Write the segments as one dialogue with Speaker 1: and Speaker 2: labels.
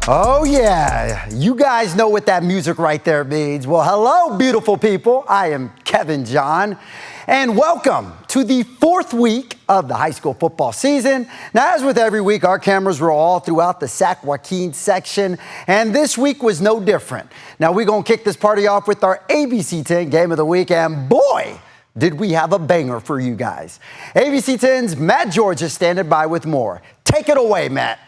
Speaker 1: Oh yeah, you guys know what that music right there means. Well, hello, beautiful people. I am Kevin John, and welcome to the fourth week of the high school football season. Now, as with every week, our cameras were all throughout the Sac Joaquin section, and this week was no different. Now, we're going to kick this party off with our ABC 10 Game of the Week, and boy, did we have a banger for you guys. ABC 10's Matt George is standing by with more. Take it away, Matt.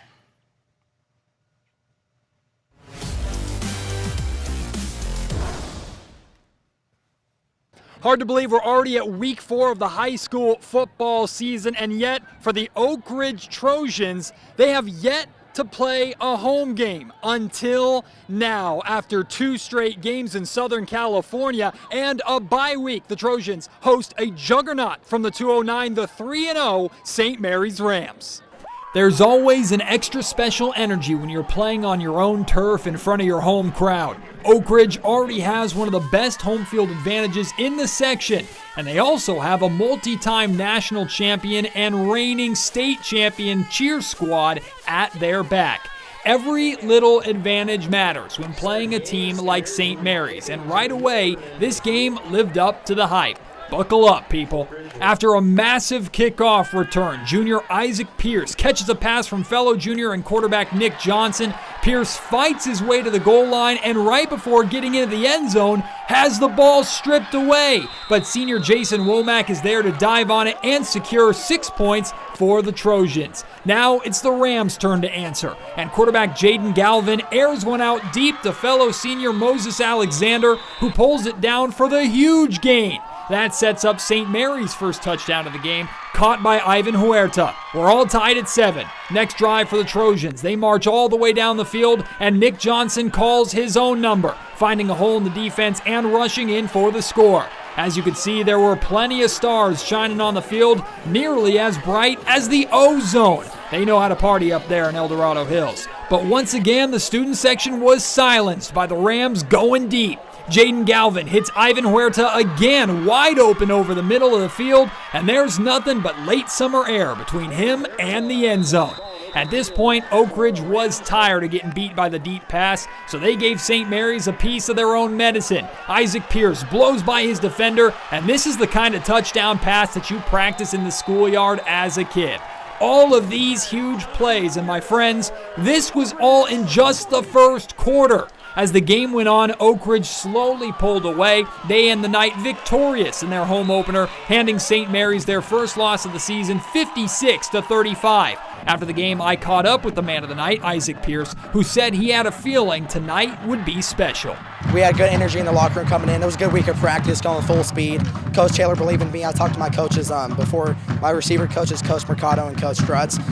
Speaker 2: Hard to believe we're already at week 4 of the high school football season, and yet for the Oak Ridge Trojans, they have yet to play a home game until now. After 2 straight games in Southern California and a bye week, the Trojans host a juggernaut from the 209, the 3-0 St. Mary's Rams. There's always an extra special energy when you're playing on your own turf in front of your home crowd. Oak Ridge already has one of the best home field advantages in the section, and they also have a multi-time national champion and reigning state champion cheer squad at their back. Every little advantage matters when playing a team like St. Mary's, and right away, this game lived up to the hype. Buckle up, people. After a massive kickoff return, junior Isaac Pierce catches a pass from fellow junior and quarterback Nick Johnson. Pierce fights his way to the goal line, and right before getting into the end zone, has the ball stripped away. But senior Jason Womack is there to dive on it and secure 6 points for the Trojans. Now it's the Rams' turn to answer, and quarterback Jaden Galvin airs one out deep to fellow senior Moses Alexander, who pulls it down for the huge gain. That sets up St. Mary's first touchdown of the game, caught by Ivan Huerta. We're all tied at 7. Next drive for the Trojans. They march all the way down the field, and Nick Johnson calls his own number, finding a hole in the defense and rushing in for the score. As you can see, there were plenty of stars shining on the field, nearly as bright as the ozone. They know how to party up there in El Dorado Hills. But once again, the student section was silenced by the Rams going deep. Jaden Galvin hits Ivan Huerta again wide open over the middle of the field, and there's nothing but late summer air between him and the end zone. At this point, Oak Ridge was tired of getting beat by the deep pass, so they gave St. Mary's a piece of their own medicine. Isaac Pierce blows by his defender, and this is the kind of touchdown pass that you practice in the schoolyard as a kid. All of these huge plays, and my friends, this was all in just the first quarter. As the game went on, Oak Ridge slowly pulled away. They end the night victorious in their home opener, handing St. Mary's their first loss of the season, 56-35. After the game, I caught up with the man of the night, Isaac Pierce, who said he had a feeling tonight would be special.
Speaker 3: We had good energy in the locker room coming in. It was a good week of practice, going full speed. Coach Taylor believed in me. I talked to my coaches before, my receiver coaches, Coach Mercado and Coach Strutz.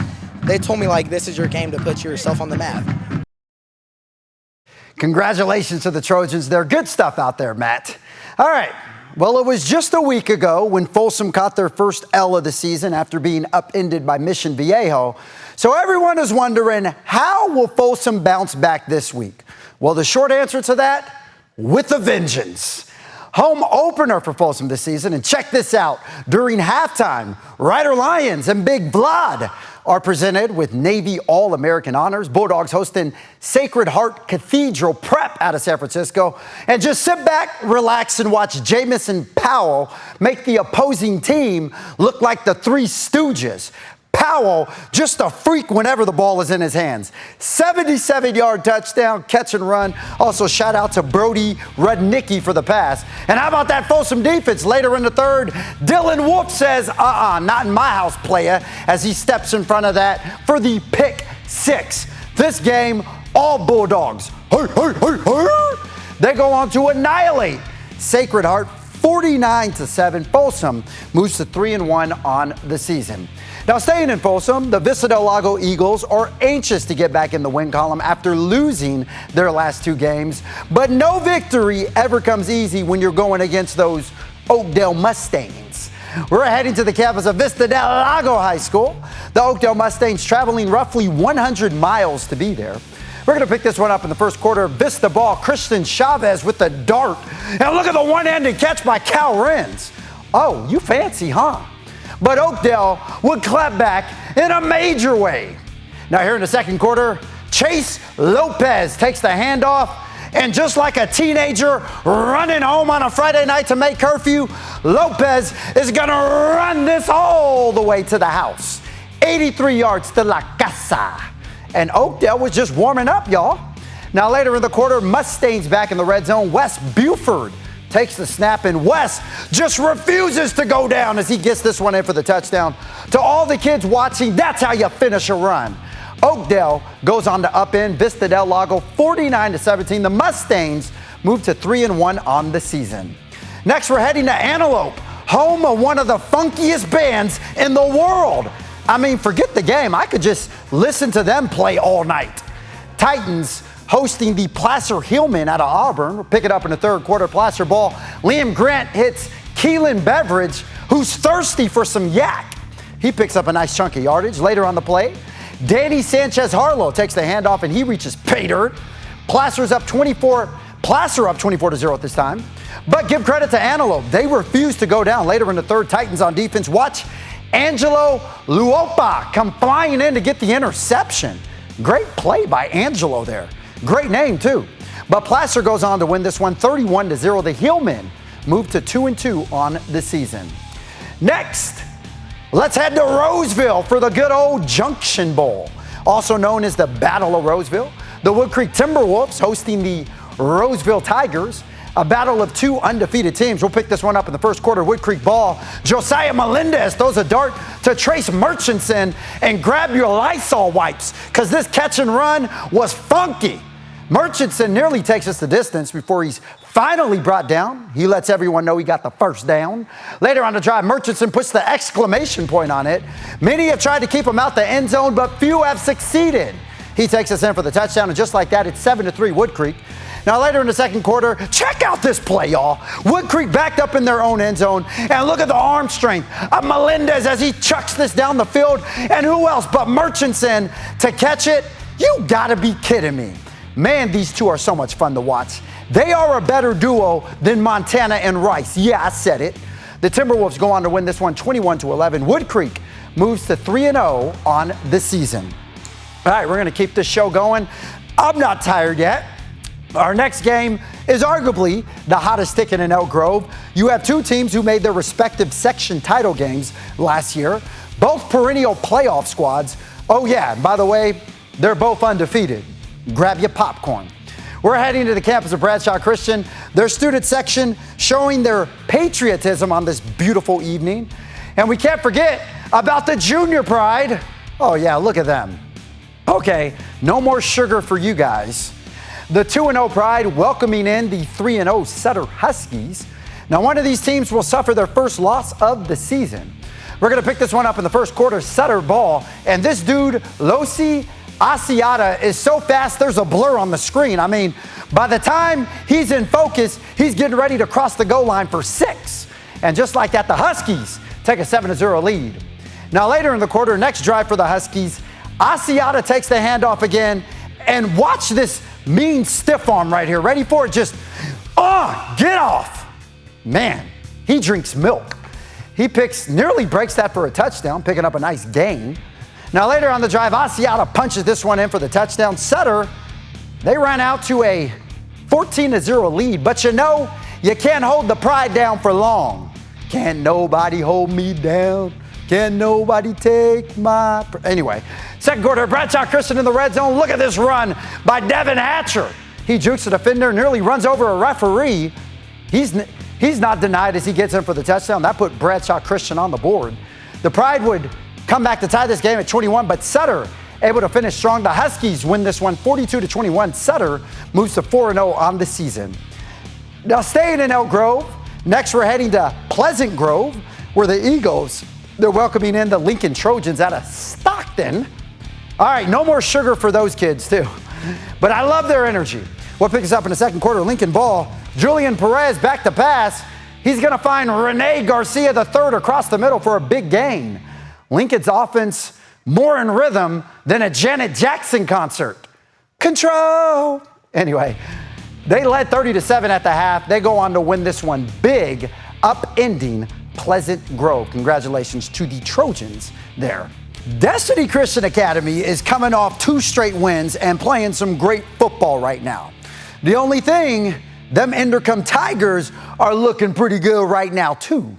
Speaker 3: They told me, this is your game to put yourself on the map.
Speaker 1: Congratulations to the Trojans. They're good stuff out there, Matt. All right. Well, it was just a week ago when Folsom caught their first L of the season after being upended by Mission Viejo. So everyone is wondering, how will Folsom bounce back this week? Well, the short answer to that, with a vengeance. Home opener for Folsom this season, and check this out. During halftime, Rider Lions and Big Vlad are presented with Navy All-American honors. Bulldogs hosting Sacred Heart Cathedral Prep out of San Francisco. And just sit back, relax, and watch Jamison Powell make the opposing team look like the Three Stooges. Powell, just a freak whenever the ball is in his hands. 77-yard touchdown, catch and run. Also, shout out to Brody Rudnicki for the pass. And how about that Folsom defense later in the third? Dylan Wolf says, not in my house, playa, as he steps in front of that for the pick 6. This game, all Bulldogs. Hey, hey, hey, hey. They go on to annihilate Sacred Heart 49-7. Folsom moves to 3-1 on the season. Now, staying in Folsom, the Vista Del Lago Eagles are anxious to get back in the win column after losing their last 2 games. But no victory ever comes easy when you're going against those Oakdale Mustangs. We're heading to the campus of Vista Del Lago High School. The Oakdale Mustangs traveling roughly 100 miles to be there. We're going to pick this one up in the first quarter. Vista ball, Christian Chavez with the dart. And look at the one-handed catch by Cal Renz. Oh, you fancy, huh? But Oakdale would clap back in a major way. Now here in the second quarter, Chase Lopez takes the handoff, and just like a teenager running home on a Friday night to make curfew, Lopez is going to run this all the way to the house. 83 yards to la casa. And Oakdale was just warming up, y'all. Now later in the quarter, Mustangs back in the red zone. Wes Buford takes the snap, and Wes just refuses to go down as he gets this one in for the touchdown. To all the kids watching, that's how you finish a run. Oakdale goes on to upend Vista del Lago 49-17. The Mustangs move to 3-1 on the season. Next, we're heading to Antelope, home of one of the funkiest bands in the world. I mean, forget the game. I could just listen to them play all night. Titans hosting the Placer Hillmen out of Auburn. We'll pick it up in the third quarter. Placer ball. Liam Grant hits Keelan Beveridge, who's thirsty for some yak. He picks up a nice chunk of yardage. Later on the play, Danny Sanchez-Harlow takes the handoff, and he reaches pay dirt. Placer up 24-0 at this time. But give credit to Antelope. They refuse to go down. Later in the third, Titans on defense. Watch Angelo Luopa come flying in to get the interception. Great play by Angelo there. Great name, too. But Placer goes on to win this one 31-0. The Hillmen move to 2-2 on the season. Next, let's head to Roseville for the good old Junction Bowl, also known as the Battle of Roseville. The Wood Creek Timberwolves hosting the Roseville Tigers, a battle of two undefeated teams. We'll pick this one up in the first quarter. Wood Creek ball. Josiah Melendez throws a dart to Trace Murchison, and grab your Lysol wipes because this catch and run was funky. Murchison nearly takes us the distance before he's finally brought down. He lets everyone know he got the first down. Later on the drive, Murchison puts the exclamation point on it. Many have tried to keep him out the end zone, but few have succeeded. He takes us in for the touchdown, and just like that, it's 7-3 Wood Creek. Now later in the second quarter, check out this play, y'all. Wood Creek backed up in their own end zone, and look at the arm strength of Melendez as he chucks this down the field. And who else but Murchison to catch it? You gotta be kidding me. Man, these two are so much fun to watch. They are a better duo than Montana and Rice. Yeah, I said it. The Timberwolves go on to win this one 21-11. Wood Creek moves to 3-0 on the season. All right, we're going to keep this show going. I'm not tired yet. Our next game is arguably the hottest ticket in Elk Grove. You have two teams who made their respective section title games last year, both perennial playoff squads. Oh yeah, and by the way, they're both undefeated. Grab your popcorn. We're heading to the campus of Bradshaw Christian, their student section showing their patriotism on this beautiful evening. And we can't forget about the junior pride. Oh yeah, look at them. Okay, no more sugar for you guys. The 2-0 Pride welcoming in the 3-0 Sutter Huskies. Now one of these teams will suffer their first loss of the season. We're going to pick this one up in the first quarter. Sutter ball, and this dude, Losi Asiata, is so fast there's a blur on the screen. I mean, by the time he's in focus, he's getting ready to cross the goal line for 6. And just like that, the Huskies take a 7-0 lead. Now later in the quarter, next drive for the Huskies, Asiata takes the handoff again, and watch this mean stiff arm right here. Ready for it? Just, get off. Man, he drinks milk. He nearly breaks that for a touchdown, picking up a nice gain. Now later on the drive, Asiata punches this one in for the touchdown. Sutter, they ran out to a 14-0 lead, but you know, you can't hold the pride down for long. Can't nobody hold me down. Can nobody take my... Anyway, second quarter, Bradshaw Christian in the red zone. Look at this run by Devin Hatcher. He jukes the defender, nearly runs over a referee. He's not denied as he gets in for the touchdown. That put Bradshaw Christian on the board. The Pride would come back to tie this game at 21, but Sutter able to finish strong. The Huskies win this one 42-21. Sutter moves to 4-0 on the season. Now staying in Elk Grove, next we're heading to Pleasant Grove, where the Eagles, they're welcoming in the Lincoln Trojans out of Stockton. All right, no more sugar for those kids too. But I love their energy. We'll pick us up in the second quarter. Lincoln ball. Julian Perez back to pass. He's going to find Rene Garcia III across the middle for a big gain. Lincoln's offense more in rhythm than a Janet Jackson concert. Control. Anyway, they led 30-7 at the half. They go on to win this one big, upending Pleasant Grove. Congratulations to the Trojans there. Destiny Christian Academy is coming off 2 straight wins and playing some great football right now. The only thing, them Inderkum Tigers are looking pretty good right now too.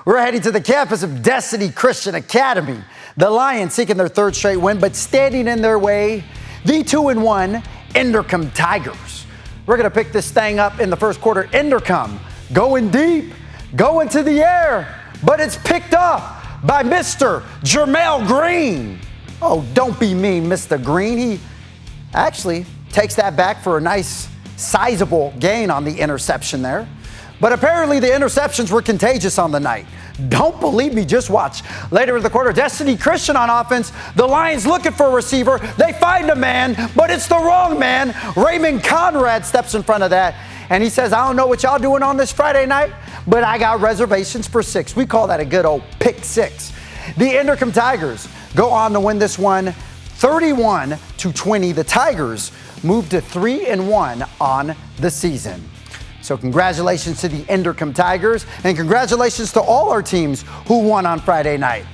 Speaker 1: We're heading to the campus of Destiny Christian Academy. The Lions seeking their 3rd straight win, but standing in their way, the 2-1 Inderkum Tigers. We're going to pick this thing up in the first quarter. Inderkum going deep, going to the air, but it's picked up by Mr. Jermel Green. Oh, don't be mean, Mr. Green. He actually takes that back for a nice, sizable gain on the interception there. But apparently the interceptions were contagious on the night. Don't believe me, just watch. Later in the quarter, Destiny Christian on offense. The Lions looking for a receiver. They find a man, but it's the wrong man. Raymond Conrad steps in front of that, and he says, I don't know what y'all doing on this Friday night, but I got reservations for 6. We call that a good old pick 6. The Inderkum Tigers go on to win this one 31-20. The Tigers move to 3-1 on the season. So congratulations to the Inderkum Tigers, and congratulations to all our teams who won on Friday night.